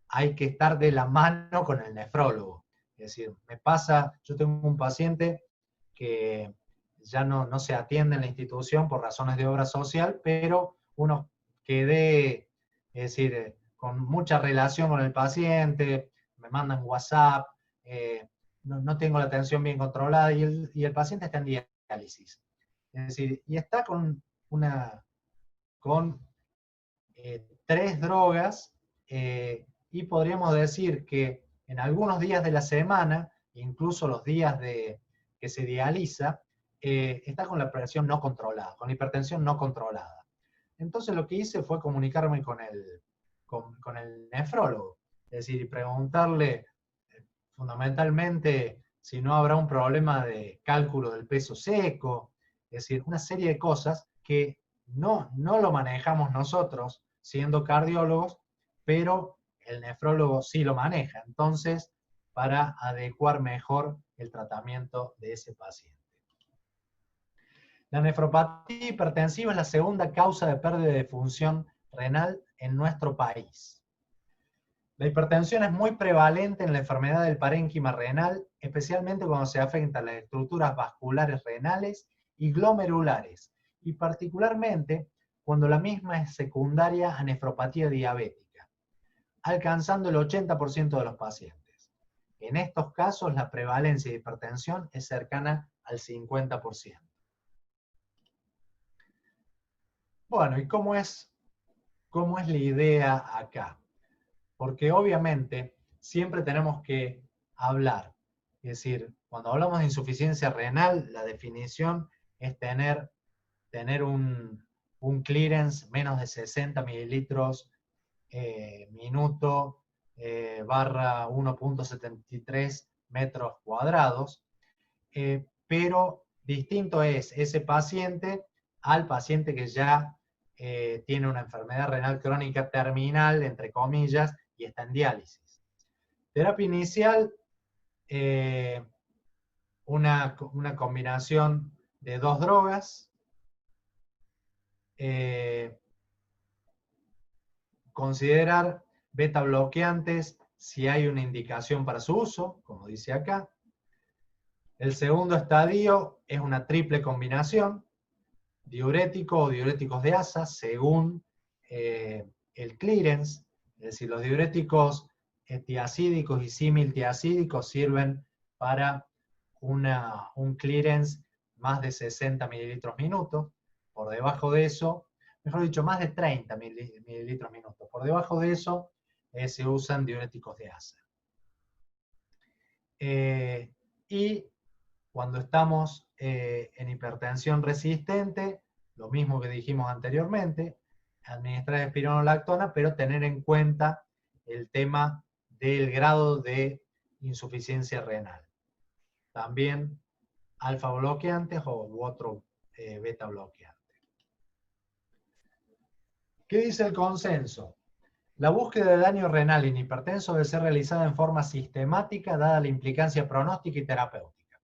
S2: hay que estar de la mano con el nefrólogo. Es decir, me pasa, yo tengo un paciente que ya no se atiende en la institución por razones de obra social, pero uno quedé, es decir, con mucha relación con el paciente, me mandan WhatsApp, no tengo la atención bien controlada y el paciente está en diálisis. Es decir, y está con 3 drogas, y podríamos decir que en algunos días de la semana, incluso los días que se dializa, está con la presión no controlada, con la hipertensión no controlada. Entonces lo que hice fue comunicarme con el nefrólogo, es decir, y preguntarle fundamentalmente si no habrá un problema de cálculo del peso seco, es decir, una serie de cosas que no lo manejamos nosotros siendo cardiólogos, pero el nefrólogo sí lo maneja, entonces, para adecuar mejor el tratamiento de ese paciente. La nefropatía hipertensiva es la segunda causa de pérdida de función renal en nuestro país. La hipertensión es muy prevalente en la enfermedad del parénquima renal, especialmente cuando se afectan las estructuras vasculares renales y glomerulares, y particularmente cuando la misma es secundaria a nefropatía diabética, alcanzando el 80% de los pacientes. En estos casos, la prevalencia de hipertensión es cercana al 50%. Bueno, ¿y cómo es la idea acá? Porque obviamente siempre tenemos que hablar. Es decir, cuando hablamos de insuficiencia renal, la definición es tener un clearance menos de 60 mililitros minuto barra 1.73 metros cuadrados. Pero distinto es ese paciente al paciente que ya tiene una enfermedad renal crónica terminal, entre comillas, y está en diálisis. Terapia inicial, una combinación de 2 drogas, considerar beta bloqueantes si hay una indicación para su uso, como dice acá. El segundo estadio es una triple combinación, diurético o diuréticos de asa, según el clearance. Es decir, los diuréticos tiacídicos y similtiacídicos sirven para un clearance más de 60 mililitros minuto. Por debajo de eso, mejor dicho, más de 30 mililitros minuto. Por debajo de eso se usan diuréticos de asa. Y cuando estamos en hipertensión resistente, lo mismo que dijimos anteriormente, administrar espironolactona, pero tener en cuenta el tema del grado de insuficiencia renal. También alfa bloqueantes u otro beta bloqueante. ¿Qué dice el consenso? La búsqueda de daño renal en hipertenso debe ser realizada en forma sistemática, dada la implicancia pronóstica y terapéutica.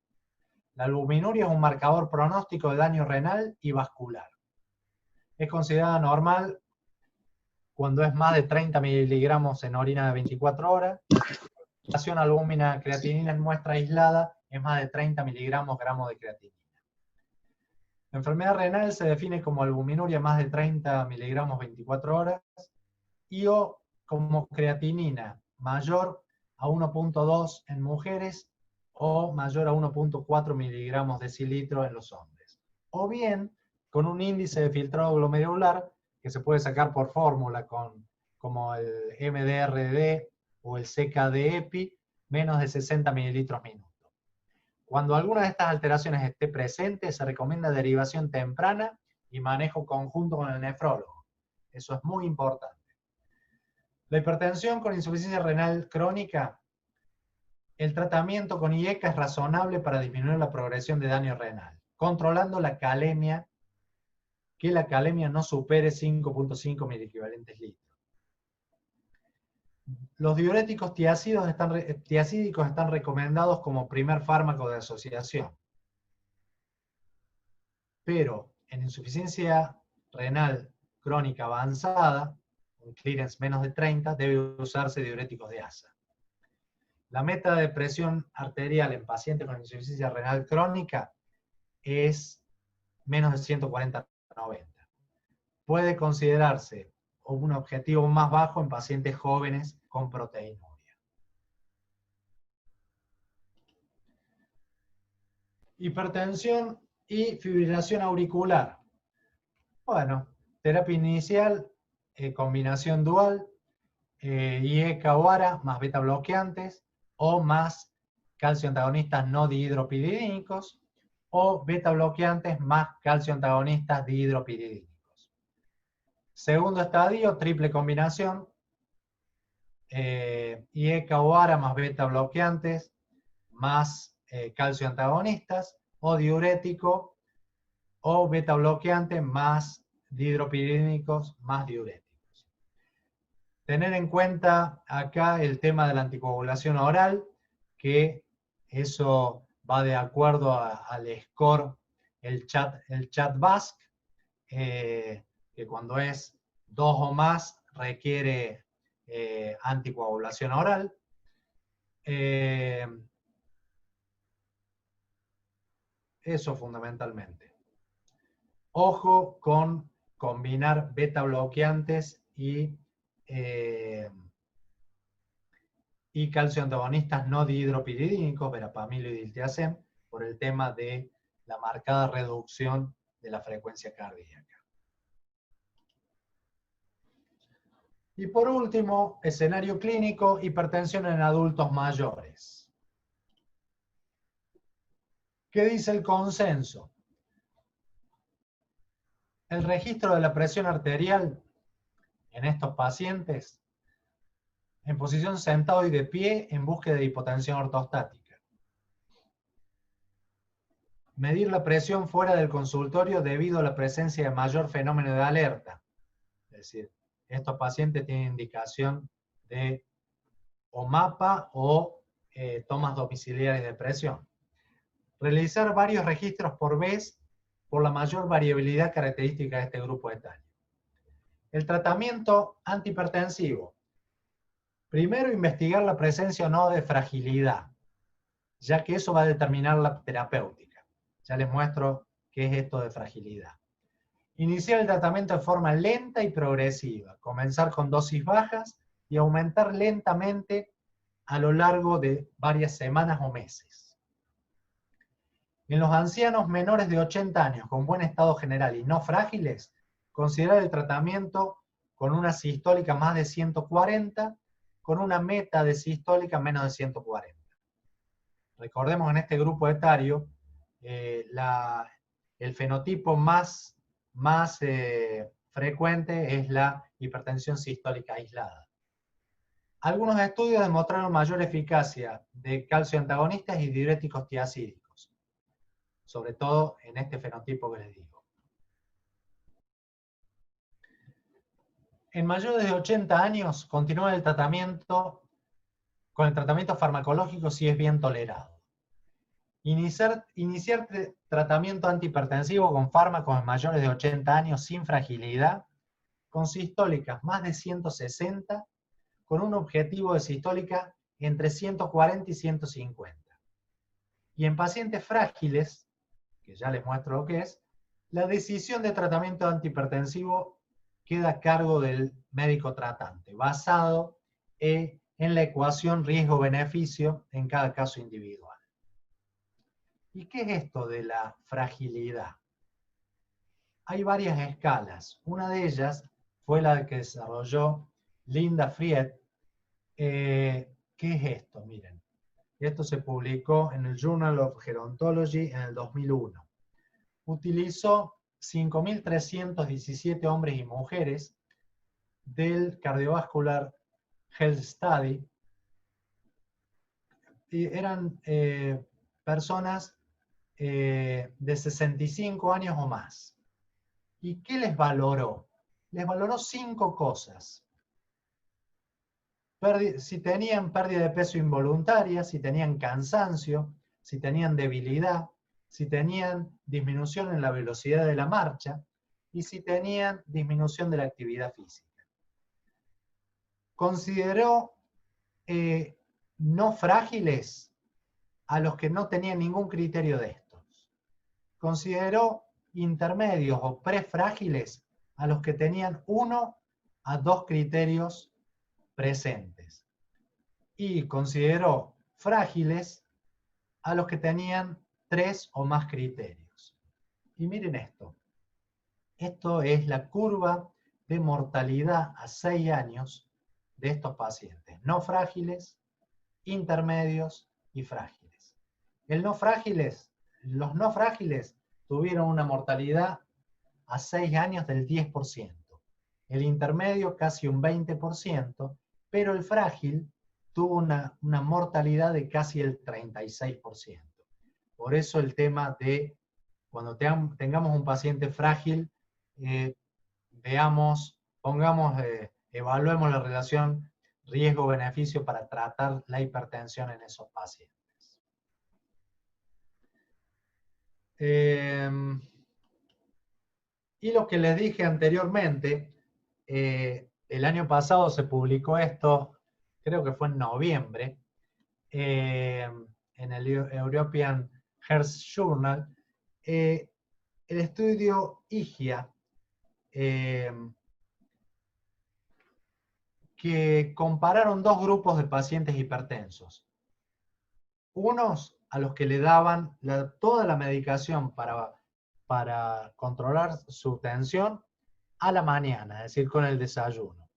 S2: La albuminuria es un marcador pronóstico de daño renal y vascular. Es considerada normal cuando es más de 30 miligramos en orina de 24 horas. La relación albúmina-creatinina en muestra aislada es más de 30 miligramos gramo de creatinina. La enfermedad renal se define como albuminuria más de 30 miligramos 24 horas y o como creatinina mayor a 1.2 en mujeres o mayor a 1.4 miligramos decilitro en los hombres. O bien con un índice de filtrado glomerular que se puede sacar por fórmula como el MDRD o el CKD-EPI, menos de 60 mililitros minuto. Cuando alguna de estas alteraciones esté presente, se recomienda derivación temprana y manejo conjunto con el nefrólogo. Eso es muy importante. La hipertensión con insuficiencia renal crónica, el tratamiento con IECA es razonable para disminuir la progresión de daño renal, controlando la calemia, que la calemia no supere 5.5 miliequivalentes litro. Los diuréticos tiacídicos están recomendados como primer fármaco de asociación, pero en insuficiencia renal crónica avanzada, un clearance menos de 30, debe usarse diuréticos de ASA. La meta de presión arterial en pacientes con insuficiencia renal crónica es menos de 140/90. Puede considerarse un objetivo más bajo en pacientes jóvenes con proteinuria. Hipertensión y fibrilación auricular. Bueno, terapia inicial, combinación dual, IECA o ARA más beta bloqueantes, o más calcio antagonistas no dihidropididínicos, o beta bloqueantes más calcio antagonistas dihidropididínicos. Segundo estadio, triple combinación, IECA o ARA más beta bloqueantes, más calcio antagonistas, o diurético, o beta bloqueante más dihidropididínicos más diuréticos. Tener en cuenta acá el tema de la anticoagulación oral, que eso va de acuerdo al score, el CHAD-VASc, que cuando es 2 o más requiere anticoagulación oral. Eso fundamentalmente. Ojo con combinar beta bloqueantes y calcio antagonistas no dihidropididínicos, verapamil y diltiazem, por el tema de la marcada reducción de la frecuencia cardíaca. Y por último, escenario clínico, hipertensión en adultos mayores. ¿Qué dice el consenso? El registro de la presión arterial en estos pacientes en posición sentado y de pie en búsqueda de hipotensión ortostática. Medir la presión fuera del consultorio debido a la presencia de mayor fenómeno de alerta. Es decir, estos pacientes tienen indicación de o MAPA o tomas domiciliares de presión. Realizar varios registros por vez por la mayor variabilidad característica de este grupo etario. El tratamiento antihipertensivo. Primero, investigar la presencia o no de fragilidad, ya que eso va a determinar la terapéutica. Ya les muestro qué es esto de fragilidad. Iniciar el tratamiento de forma lenta y progresiva. Comenzar con dosis bajas y aumentar lentamente a lo largo de varias semanas o meses. En los ancianos menores de 80 años con buen estado general y no frágiles, considerar el tratamiento con una sistólica más de 140, con una meta de sistólica menos de 140. Recordemos en este grupo etario, el fenotipo más frecuente es la hipertensión sistólica aislada. Algunos estudios demostraron mayor eficacia de calcio antagonistas y diuréticos tiacídicos, sobre todo en este fenotipo que les digo. En mayores de 80 años, continúa el tratamiento con el tratamiento farmacológico si es bien tolerado. Iniciar tratamiento antihipertensivo con fármacos en mayores de 80 años sin fragilidad, con sistólicas más de 160, con un objetivo de sistólica entre 140 y 150. Y en pacientes frágiles, que ya les muestro lo que es, la decisión de tratamiento antihipertensivo queda a cargo del médico tratante, basado en la ecuación riesgo-beneficio en cada caso individual. ¿Y qué es esto de la fragilidad? Hay varias escalas. Una de ellas fue la que desarrolló Linda Fried. ¿Qué es esto? Miren, esto se publicó en el Journal of Gerontology en el 2001. Utilizó 5.317 hombres y mujeres del Cardiovascular Health Study, y eran personas de 65 años o más. ¿Y qué les valoró? Les valoró 5 cosas. Si tenían pérdida de peso involuntaria, si tenían cansancio, si tenían debilidad, si tenían disminución en la velocidad de la marcha y si tenían disminución de la actividad física. Consideró no frágiles a los que no tenían ningún criterio de estos. Consideró intermedios o prefrágiles a los que tenían 1 a 2 criterios presentes. Y consideró frágiles a los que tenían 3 o más criterios. Y miren esto. Esto es la curva de mortalidad a 6 años de estos pacientes. No frágiles, intermedios y frágiles. Los no frágiles tuvieron una mortalidad a 6 años del 10%. El intermedio casi un 20%, pero el frágil tuvo una mortalidad de casi el 36%. Por eso el tema de cuando tengamos un paciente frágil, evaluemos la relación riesgo-beneficio para tratar la hipertensión en esos pacientes. Y lo que les dije anteriormente, el año pasado se publicó esto, creo que fue en noviembre, en el European Heart Journal, el estudio IGIA, que compararon 2 grupos de pacientes hipertensos. Unos a los que le daban toda la medicación para controlar su tensión a la mañana, es decir, con el desayuno.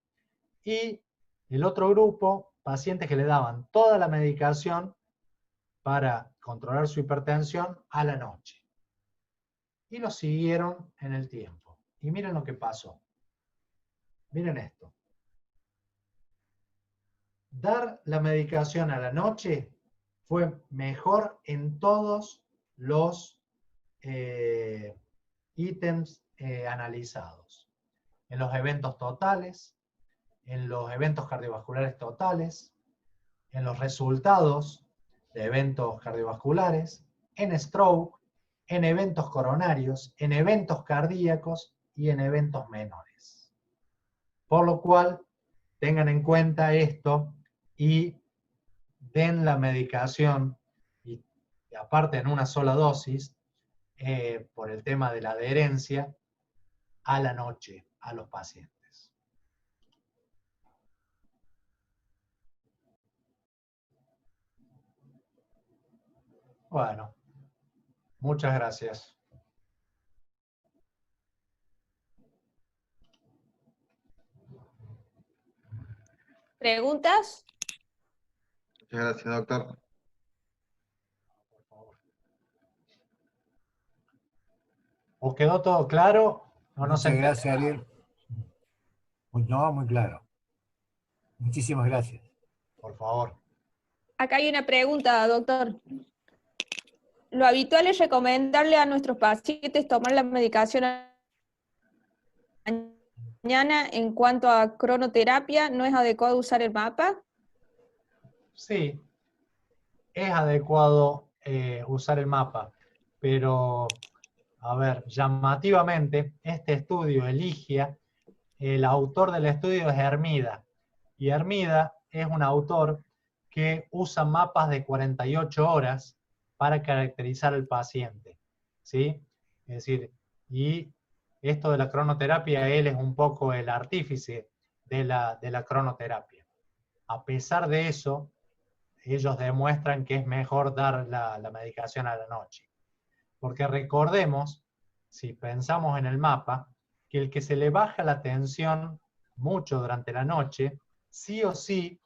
S2: Y el otro grupo, pacientes que le daban toda la medicación para controlar su hipertensión a la noche. Y lo siguieron en el tiempo. Y miren lo que pasó. Miren esto. Dar la medicación a la noche fue mejor en todos los ítems analizados. En los eventos totales, en los eventos cardiovasculares totales, en los resultados de eventos cardiovasculares, en stroke, en eventos coronarios, en eventos cardíacos y en eventos menores. Por lo cual, tengan en cuenta esto y den la medicación, y aparte en una sola dosis, por el tema de la adherencia, a la noche a los pacientes. Bueno, muchas gracias.
S1: ¿Preguntas?
S4: Muchas gracias, doctor.
S2: ¿Os quedó todo claro? No
S3: Muchas gracias, Ariel. No, muy claro. Muchísimas gracias.
S2: Por favor.
S1: Acá hay una pregunta, doctor. Lo habitual es recomendarle a nuestros pacientes tomar la medicación a la mañana. En cuanto a cronoterapia, ¿no es adecuado usar el mapa?
S2: Sí, es adecuado usar el mapa, pero, a ver, llamativamente, este estudio, el IGIA, el autor del estudio es Hermida, y Hermida es un autor que usa mapas de 48 horas para caracterizar al paciente, ¿sí? Es decir, y esto de la cronoterapia, él es un poco el artífice de la cronoterapia. A pesar de eso, ellos demuestran que es mejor dar la medicación a la noche. Porque recordemos, si pensamos en el mapa, que el que se le baja la tensión mucho durante la noche, sí o sí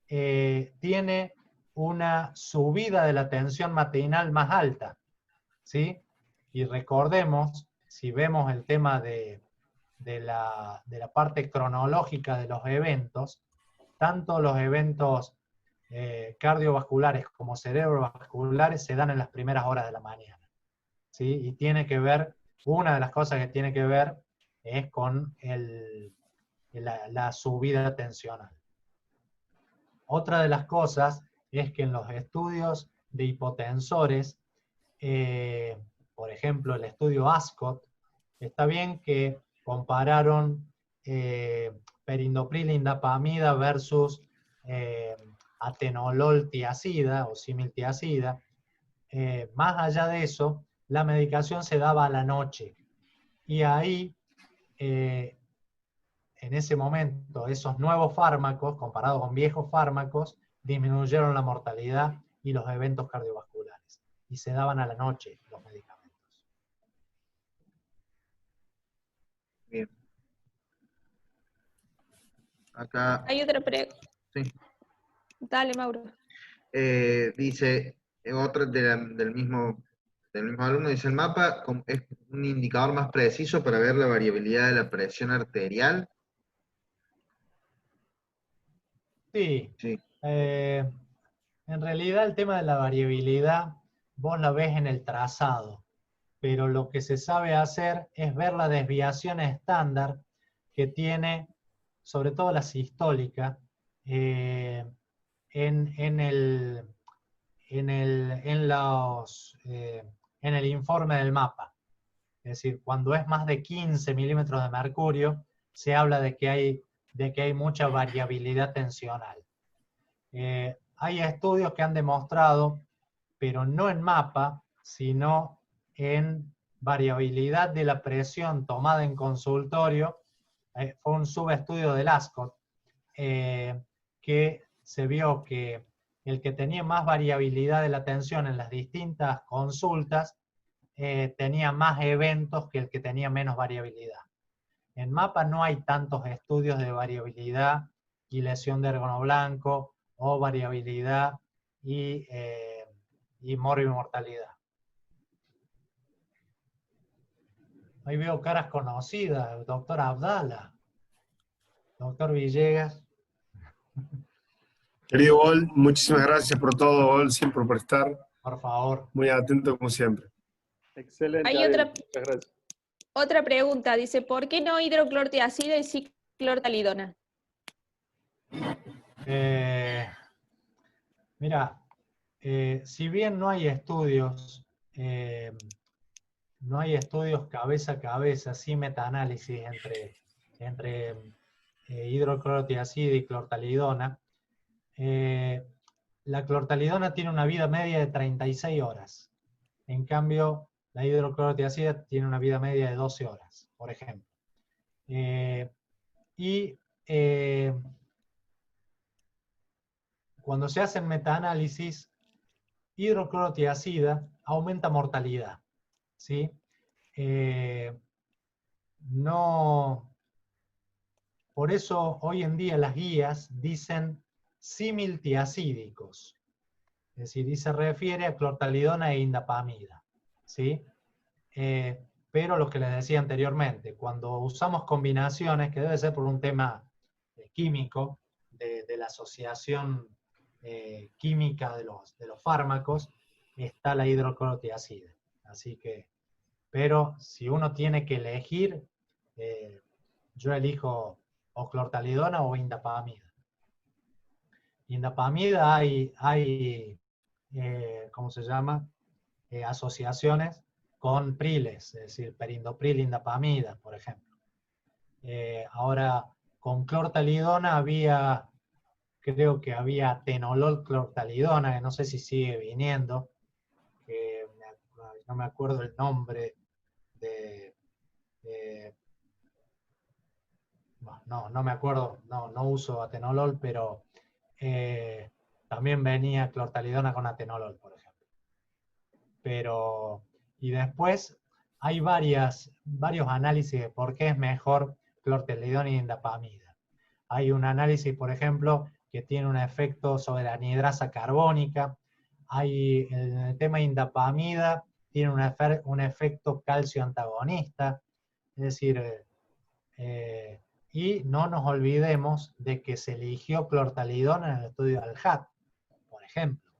S2: tiene una subida de la tensión matinal más alta, ¿sí? Y recordemos, si vemos el tema de la parte cronológica de los eventos, tanto los eventos cardiovasculares como cerebrovasculares se dan en las primeras horas de la mañana, ¿sí? Y tiene que ver, una de las cosas que tiene que ver es con la subida tensional. Otra de las cosas es que en los estudios de hipotensores, por ejemplo el estudio ASCOT, está bien que compararon perindopril indapamida versus atenolol tiazida o similtiazida. Más allá de eso, la medicación se daba a la noche. Y ahí, en ese momento, esos nuevos fármacos, comparados con viejos fármacos, disminuyeron la mortalidad y los eventos cardiovasculares. Y se daban a la noche los medicamentos.
S4: Bien. Acá,
S1: Hay otra pregunta.
S4: sí.
S1: Dale, Mauro.
S4: Dice, otra del mismo alumno, dice, el mapa es un indicador más preciso para ver la variabilidad de la presión arterial.
S2: Sí.
S4: Sí.
S2: En realidad el tema de la variabilidad vos la ves en el trazado, pero lo que se sabe hacer es ver la desviación estándar que tiene, sobre todo la sistólica, en el informe del mapa. Es decir, cuando es más de 15 milímetros de mercurio, se habla de que hay mucha variabilidad tensional. Hay estudios que han demostrado, pero no en mapa, sino en variabilidad de la presión tomada en consultorio. Fue un subestudio del ASCOT, que se vio que el que tenía más variabilidad de la tensión en las distintas consultas tenía más eventos que el que tenía menos variabilidad. En mapa no hay tantos estudios de variabilidad y lesión de órgano blanco, o variabilidad y morbimortalidad. Ahí veo caras conocidas, doctor Abdala, doctor Villegas.
S5: Querido Vol, muchísimas gracias por todo, Vol, siempre por estar.
S2: Por favor.
S5: Muy atento como siempre.
S6: Excelente.
S1: Hay
S6: Ariel. Muchas gracias.
S1: otra pregunta. Dice, ¿por qué no hidroclortiazida y ciclortalidona?
S2: Mira, si bien no hay estudios cabeza a cabeza, sí metaanálisis entre hidroclorotiazida y clortalidona, la clortalidona tiene una vida media de 36 horas. En cambio, la hidroclorotiazida tiene una vida media de 12 horas, por ejemplo. Cuando se hacen metaanálisis, hidroclorotiazida aumenta mortalidad, ¿sí? Por eso hoy en día las guías dicen similtiazídicos, es decir, y se refiere a clortalidona e indapamida, ¿sí? Pero lo que les decía anteriormente, cuando usamos combinaciones, que debe ser por un tema químico, de la asociación química de los fármacos, está la hidroclorotiazida. Así que, pero si uno tiene que elegir, yo elijo o clortalidona o indapamida. Indapamida hay ¿cómo se llama? Asociaciones con priles, es decir, perindopril, indapamida, por ejemplo. Ahora, con clortalidona creo que había atenolol clortalidona, que no sé si sigue viniendo, que no me acuerdo el nombre no me acuerdo, no uso atenolol, pero también venía clortalidona con atenolol, por ejemplo. Y después hay varios análisis de por qué es mejor clortalidona y indapamida. Hay un análisis, por ejemplo, que tiene un efecto sobre la anhidrasa carbónica. En el tema de indapamida tiene un efecto calcio antagonista, es decir, Y no nos olvidemos de que se eligió clortalidona en el estudio del HAT, por ejemplo.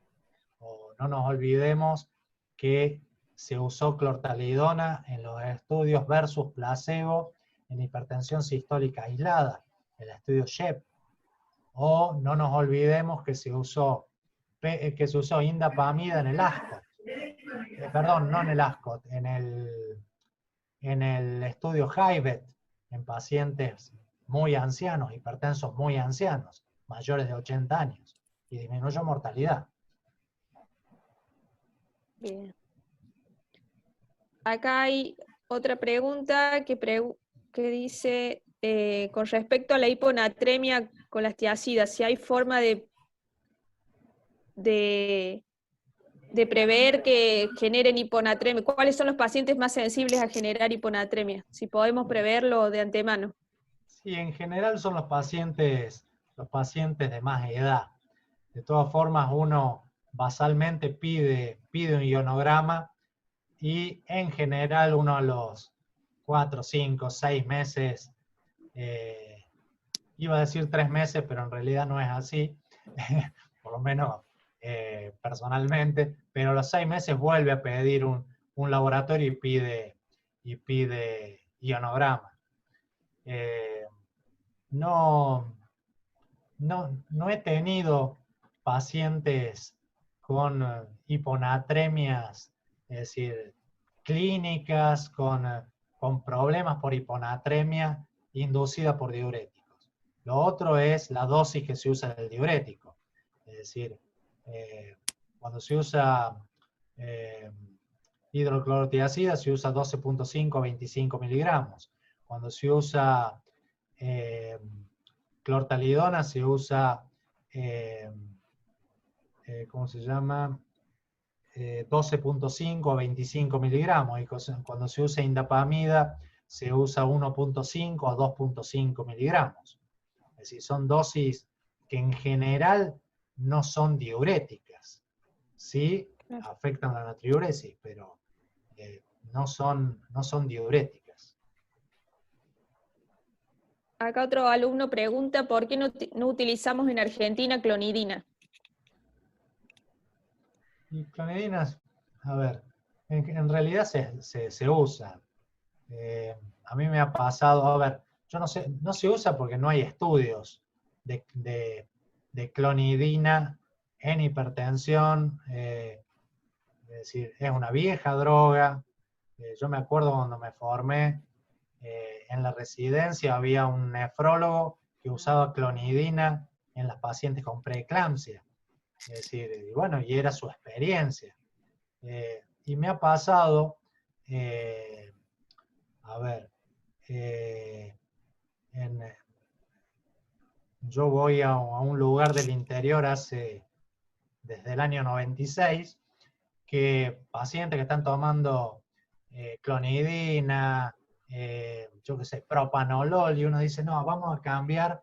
S2: O no nos olvidemos que se usó clortalidona en los estudios versus placebo en hipertensión sistólica aislada, el estudio SHEP. O no nos olvidemos que se usó indapamida en el ASCOT. Perdón, no en el ASCOT, en el estudio HIVET, en pacientes muy ancianos, hipertensos muy ancianos, mayores de 80 años, y disminuyó mortalidad.
S1: Bien. Acá hay otra pregunta que dice, con respecto a la hiponatremia con las tiacidas, si hay forma de prever que generen hiponatremia. ¿Cuáles son los pacientes más sensibles a generar hiponatremia? Si podemos preverlo de antemano.
S2: Sí, en general son los pacientes de más edad. De todas formas, uno basalmente pide un ionograma y en general uno a los 4, 5, 6 meses, iba a decir 3 meses, pero en realidad no es así, por lo menos personalmente, pero a los 6 meses vuelve a pedir un laboratorio y pide ionograma. No he tenido pacientes con hiponatremias, es decir, clínicas con problemas por hiponatremia inducida por diuréticos. Lo otro es la dosis que se usa del diurético. Es decir, cuando se usa hidroclorotiazida se usa 12.5 a 25 miligramos. Cuando se usa clortalidona se usa, ¿cómo se llama? 12.5 a 25 miligramos. Y cuando se usa indapamida se usa 1.5 a 2.5 miligramos. Es decir, son dosis que en general no son diuréticas. Sí afectan la natriuresis, pero no son diuréticas.
S1: Acá otro alumno pregunta, ¿por qué no utilizamos en Argentina clonidina?
S2: Y clonidina, a ver, en realidad se usa. A mí me ha pasado, a ver, yo no sé, no se usa porque no hay estudios de clonidina en hipertensión. Es decir, es una vieja droga. Yo me acuerdo cuando me formé en la residencia, había un nefrólogo que usaba clonidina en las pacientes con preeclampsia. Es decir, y bueno, y era su experiencia. Y me ha pasado, a ver, yo voy a un lugar del interior desde el año 96, que pacientes que están tomando clonidina, yo qué sé, propanolol, y uno dice, no, vamos a cambiar,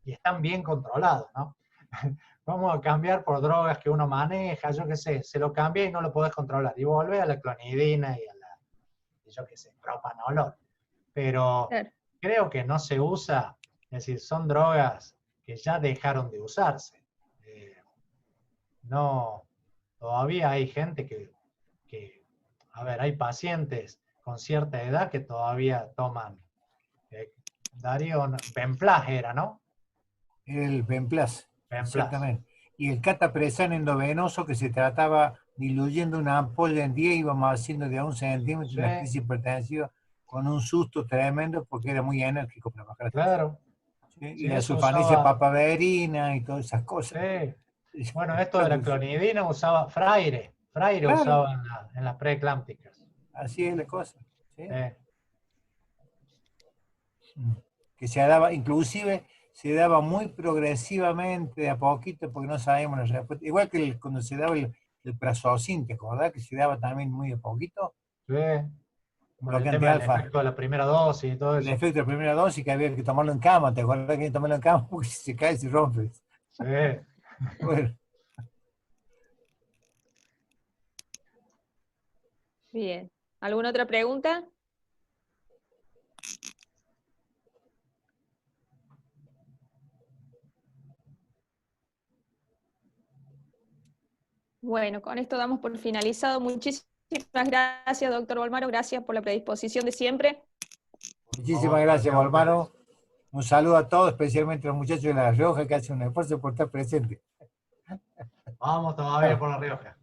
S2: y están bien controlados, ¿no? Vamos a cambiar por drogas que uno maneja, yo qué sé, se lo cambia y no lo podés controlar, y volvés a la clonidina y a la, yo qué sé, propanolol. Pero
S1: Claro.
S2: creo que no se usa, es decir, son drogas que ya dejaron de usarse. No, todavía hay gente que, a ver, hay pacientes con cierta edad que todavía toman, Darío, Benplas era, ¿no?
S3: El Benplas,
S2: Benplas.
S3: exactamente. Y el catapresán endovenoso que se trataba diluyendo una ampolla en 10, íbamos haciendo de a 1 centímetro
S2: Sí.
S3: una crisis hipertensiva con un susto tremendo porque era muy enérgico para bajar la tensión.
S2: Claro.
S3: ¿Sí? Y
S2: Sí,
S3: la
S2: eso
S3: sulfanicia
S2: usaba,
S3: papaverina y todas esas cosas.
S2: sí. Bueno, esto de la clonidina usaba Freire
S3: Claro.
S2: usaba en las preeclámpticas.
S3: Así es la cosa. ¿Sí?
S2: Sí.
S3: Que se daba, inclusive se daba muy progresivamente, de a poquito, porque no sabíamos la respuesta. Igual que cuando se daba el prazosin, ¿te acordás? Que se daba también muy a poquito.
S2: Sí. Por el
S3: Bloqueante
S2: tema del
S3: alfa.
S2: efecto de la primera dosis y todo
S3: El
S2: eso.
S3: efecto de la primera dosis, que había que tomarlo en cama. ¿Te acordás que había que tomarlo en cama? Porque si se cae, se rompe.
S2: Sí.
S3: Bueno.
S1: Bien. ¿Alguna otra pregunta? Bueno, con esto damos por finalizado. Muchísimas gracias, doctor Bolmaro. Gracias por la predisposición de siempre.
S3: Muchísimas gracias, Bolmaro. Un saludo a todos, especialmente a los muchachos de La Rioja que hacen un esfuerzo por estar presentes.
S2: Vamos todavía por La Rioja.